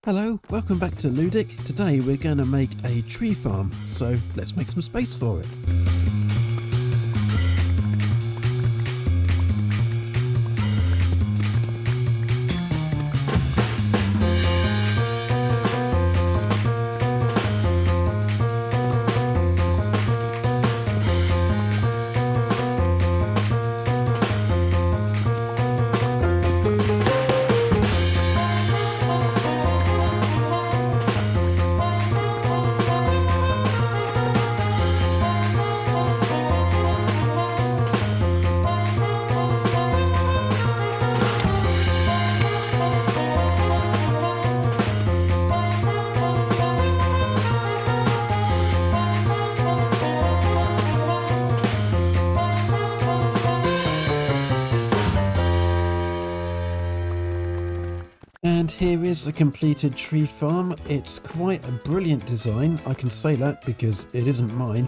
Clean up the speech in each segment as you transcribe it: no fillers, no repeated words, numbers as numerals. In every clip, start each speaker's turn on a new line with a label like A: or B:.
A: Hello, welcome back to Ludic. Today we're going to make a tree farm, so let's make some space for it. And here is the completed tree farm. It's quite a brilliant design, I can say that because it isn't mine.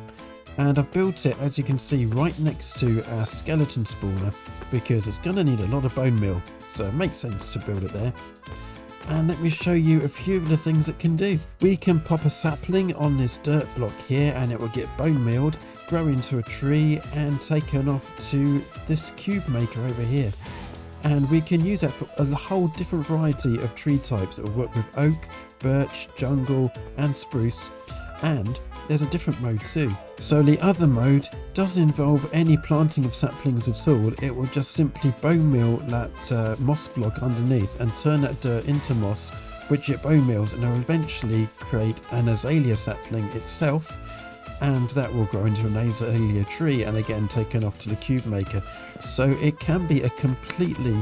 A: And I've built it, as you can see, right next to our skeleton spawner because it's going to need a lot of bone meal, so it makes sense to build it there. And let me show you a few of the things it can do. We can pop a sapling on this dirt block here and it will get bone mealed, grow into a tree and taken off to this cube maker over here. And we can use that for a whole different variety of tree types. It will work with oak, birch, jungle and spruce. And there's a different mode too. So the other mode doesn't involve any planting of saplings at all. It will just simply bone meal that moss block underneath and turn that dirt into moss, which it bone meals, and it will eventually create an azalea sapling itself. And that will grow into an azalea tree and again taken off to the cube maker. So it can be a completely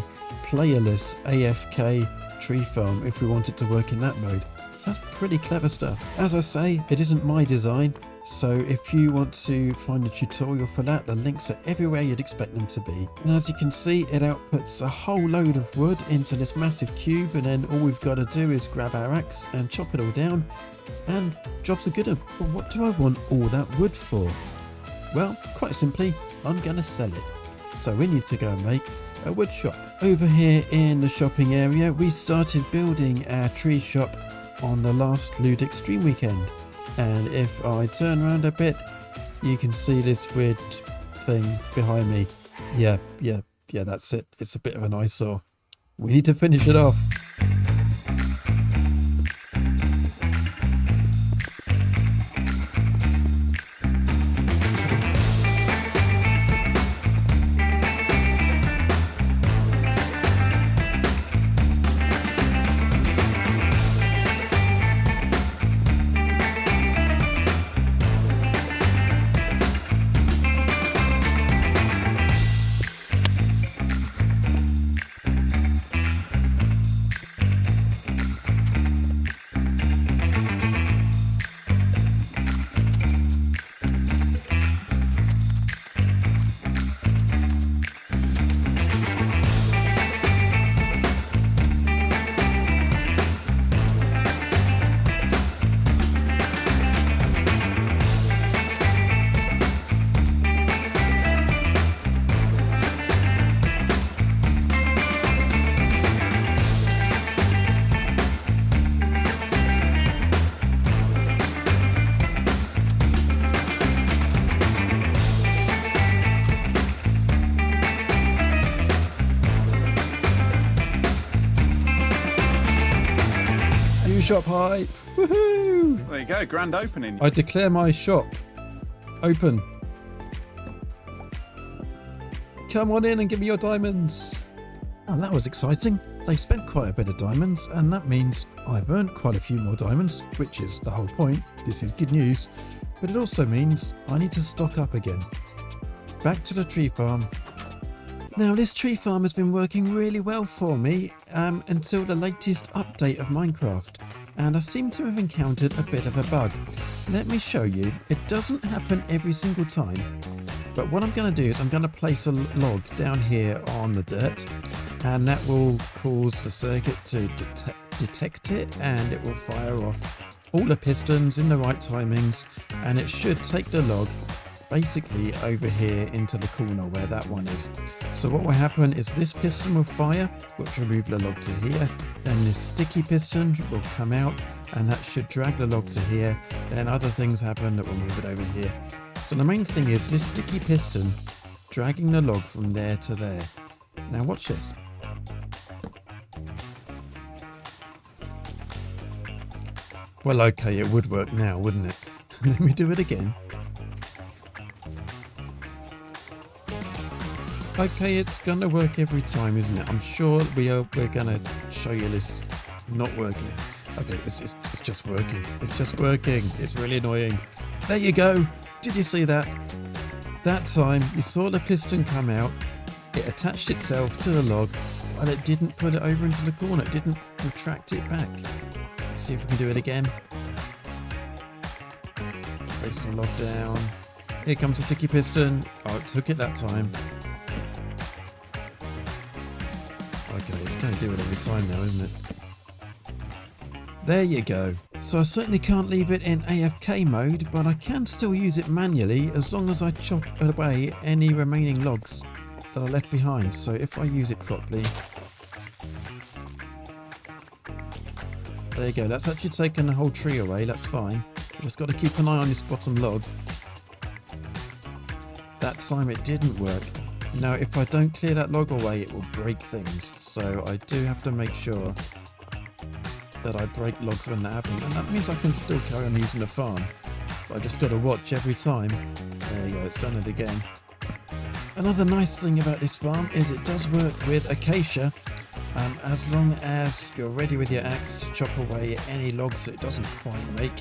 A: playerless AFK tree farm if we want it to work in that mode. So that's pretty clever stuff. As I say, it isn't my design, so if you want to find a tutorial for that, the links are everywhere you'd expect them to be. And as you can see, it outputs a whole load of wood into this massive cube, and then all we've got to do is grab our axe and chop it all down, and jobs are good. But what do I want all that wood for? Well, quite simply, I'm going to sell it. So we need to go and make a wood shop. Over here in the shopping area, we started building our tree shop on the last Ludic stream weekend. And if I turn around a bit, you can see this weird thing behind me. Yeah, that's it. It's a bit of an eyesore. We need to finish it off. Shop hype! Woohoo!
B: There you go, grand opening.
A: I declare my shop open. Come on in and give me your diamonds. Oh, that was exciting. They spent quite a bit of diamonds, and that means I've earned quite a few more diamonds, which is the whole point. This is good news. But it also means I need to stock up again. Back to the tree farm. Now, this tree farm has been working really well for me until the latest update of Minecraft, and I seem to have encountered a bit of a bug. Let me show you. It doesn't happen every single time, but what I'm going to do is I'm going to place a log down here on the dirt, and that will cause the circuit to detect it, and it will fire off all the pistons in the right timings, and it should take the log basically over here into the corner where that one is. So what will happen is this piston will fire, which will move the log to here. Then this sticky piston will come out and that should drag the log to here. Then other things happen that will move it over here. So the main thing is this sticky piston dragging the log from there to there. Now watch this. Well, okay, it would work now, wouldn't it? Let me do it again. Okay, it's gonna work every time, isn't it? I'm sure we're gonna show you this not working. Okay, it's just working. It's just working. It's really annoying. There you go. Did you see that? That time you saw the piston come out. It attached itself to the log, but it didn't put it over into the corner. It didn't retract it back. Let's see if we can do it again. Place the log down. Here comes the sticky piston. Oh, it took it that time. Okay, it's going to do it every time now, isn't it? There you go. So I certainly can't leave it in AFK mode, but I can still use it manually as long as I chop away any remaining logs that are left behind. So if I use it properly, there you go. That's actually taken the whole tree away. That's fine. Just got to keep an eye on this bottom log. That time it didn't work. Now if I don't clear that log away, it will break things. So I do have to make sure that I break logs when that happens. And that means I can still carry on using the farm. But I just got to watch every time. There you go, it's done it again. Another nice thing about this farm is it does work with acacia. As long as you're ready with your axe to chop away any logs that it doesn't quite make.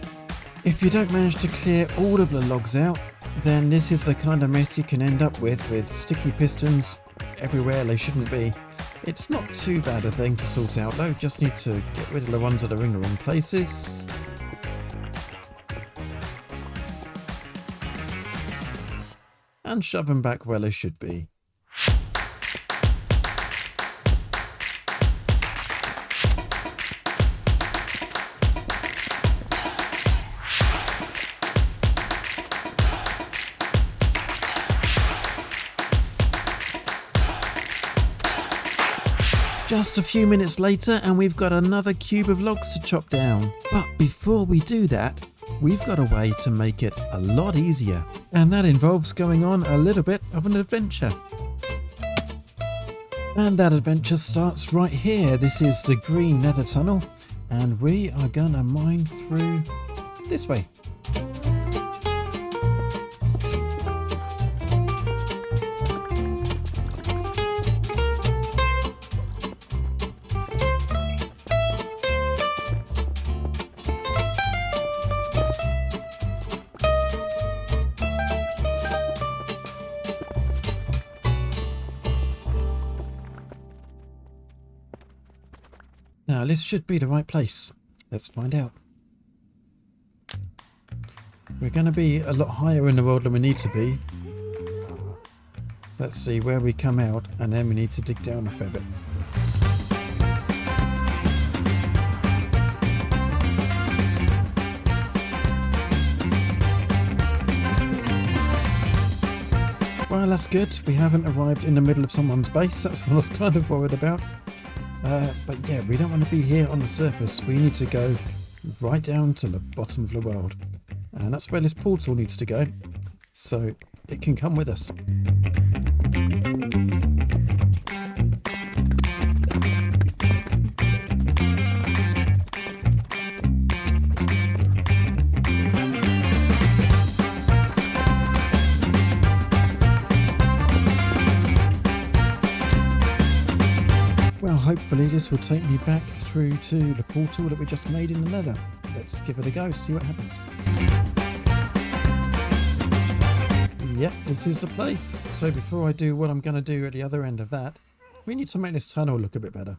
A: If you don't manage to clear all of the logs out, then this is the kind of mess you can end up with sticky pistons everywhere they shouldn't be. It's not too bad a thing to sort out though, just need to get rid of the ones that are in the wrong places. And shove them back where they should be. Just a few minutes later and we've got another cube of logs to chop down. But before we do that, we've got a way to make it a lot easier. And that involves going on a little bit of an adventure. And that adventure starts right here. This is the green nether tunnel and we are gonna mine through this way. Now this should be the right place. Let's find out. We're going to be a lot higher in the world than we need to be. Let's see where we come out and then we need to dig down a fair bit. Well, that's good. We haven't arrived in the middle of someone's base. That's what I was kind of worried about. But yeah, we don't want to be here on the surface. We need to go right down to the bottom of the world. And that's where this portal needs to go. So it can come with us. Well, hopefully this will take me back through to the portal that we just made in the nether. Let's give it a go, see what happens. Yep, this is the place. So before I do what I'm going to do at the other end of that, we need to make this tunnel look a bit better.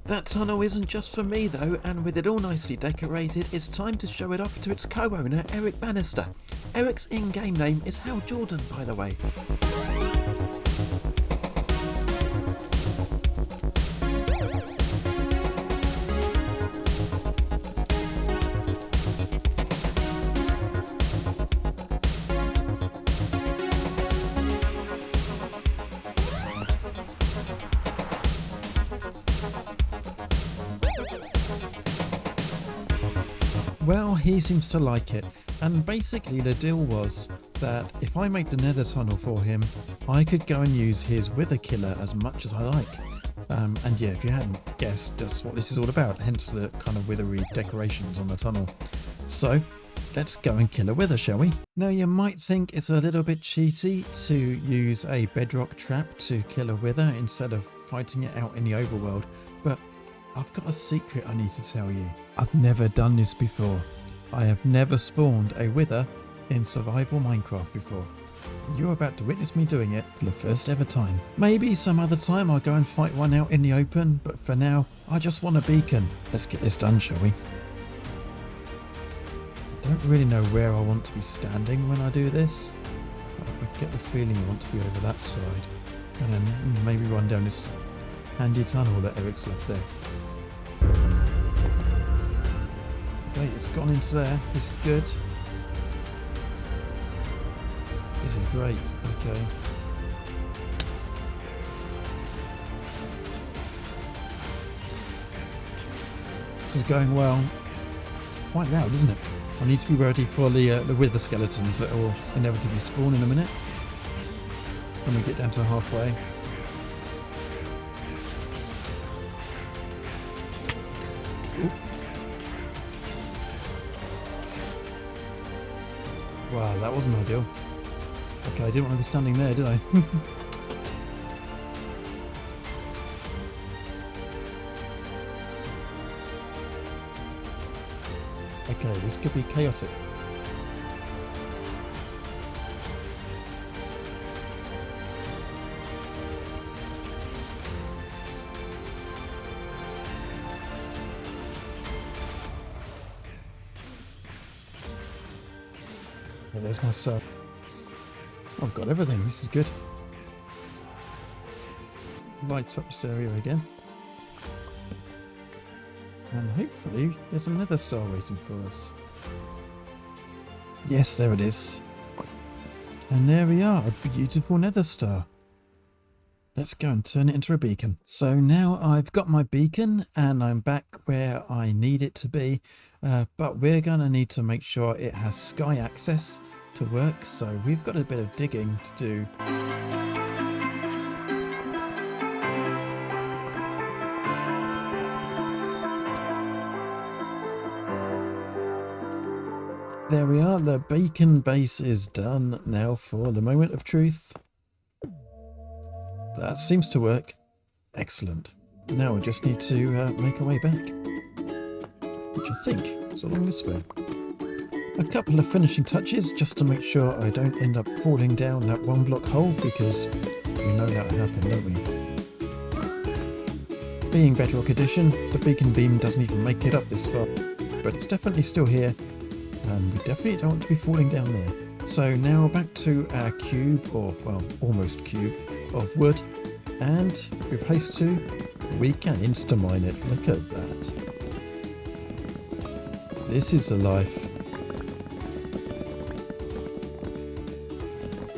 A: That tunnel isn't just for me though, and with it all nicely decorated, it's time to show it off to its co-owner, Eric Bannister. Eric's in-game name is Hal Jordan, by the way. Well, he seems to like it, and basically the deal was that if I made the nether tunnel for him, I could go and use his wither killer as much as I like. And yeah, if you hadn't guessed, that's what this is all about, hence the kind of withery decorations on the tunnel. So, let's go and kill a wither, shall we? Now you might think it's a little bit cheaty to use a bedrock trap to kill a wither instead of fighting it out in the overworld, but I've got a secret I need to tell you. I've never done this before. I have never spawned a wither in survival Minecraft before. And you're about to witness me doing it for the first ever time. Maybe some other time I'll go and fight one out in the open, but for now, I just want a beacon. Let's get this done, shall we? I don't really know where I want to be standing when I do this. I get the feeling I want to be over that side. And then maybe run down this handy tunnel that Eric's left there. Okay, it's gone into there. This is good. This is great. Okay. This is going well. It's quite loud, isn't it? I need to be ready for the wither skeletons that will inevitably spawn in a minute. When we get down to halfway. Ooh. Wow, that wasn't ideal. Okay, I didn't want to be standing there, did I? Okay, this could be chaotic. Okay, there's my stuff. I've got everything, this is good. Light up this area again. And hopefully there's another star waiting for us. Yes, there it is. And there we are, a beautiful nether star. Let's go and turn it into a beacon. So now I've got my beacon and I'm back where I need it to be. But we're going to need to make sure it has sky access to work. So we've got a bit of digging to do. There we are, the beacon base is done. Now for the moment of truth. That seems to work. Excellent. Now we just need to make our way back. Which I think is along this way. A couple of finishing touches just to make sure I don't end up falling down that one block hole, because we know that will happen, don't we? Being Bedrock Edition, the beacon beam doesn't even make it up this far. But it's definitely still here. And we definitely don't want to be falling down there. So now back to our cube, or well, almost cube, of wood. And with haste 2, we can insta-mine it. Look at that. This is the life.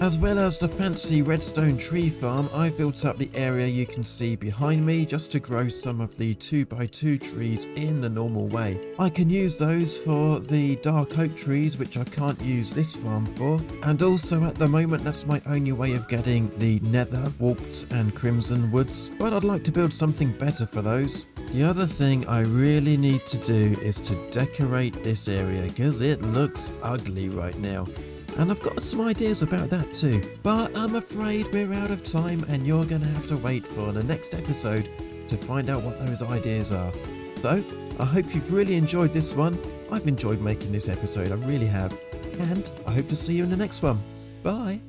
A: As well as the fancy redstone tree farm, I've built up the area you can see behind me just to grow some of the 2x2 trees in the normal way. I can use those for the dark oak trees, which I can't use this farm for, and also at the moment that's my only way of getting the nether, warped and crimson woods, but I'd like to build something better for those. The other thing I really need to do is to decorate this area because it looks ugly right now. And I've got some ideas about that too. But I'm afraid we're out of time and you're going to have to wait for the next episode to find out what those ideas are. So, I hope you've really enjoyed this one. I've enjoyed making this episode, I really have. And I hope to see you in the next one. Bye!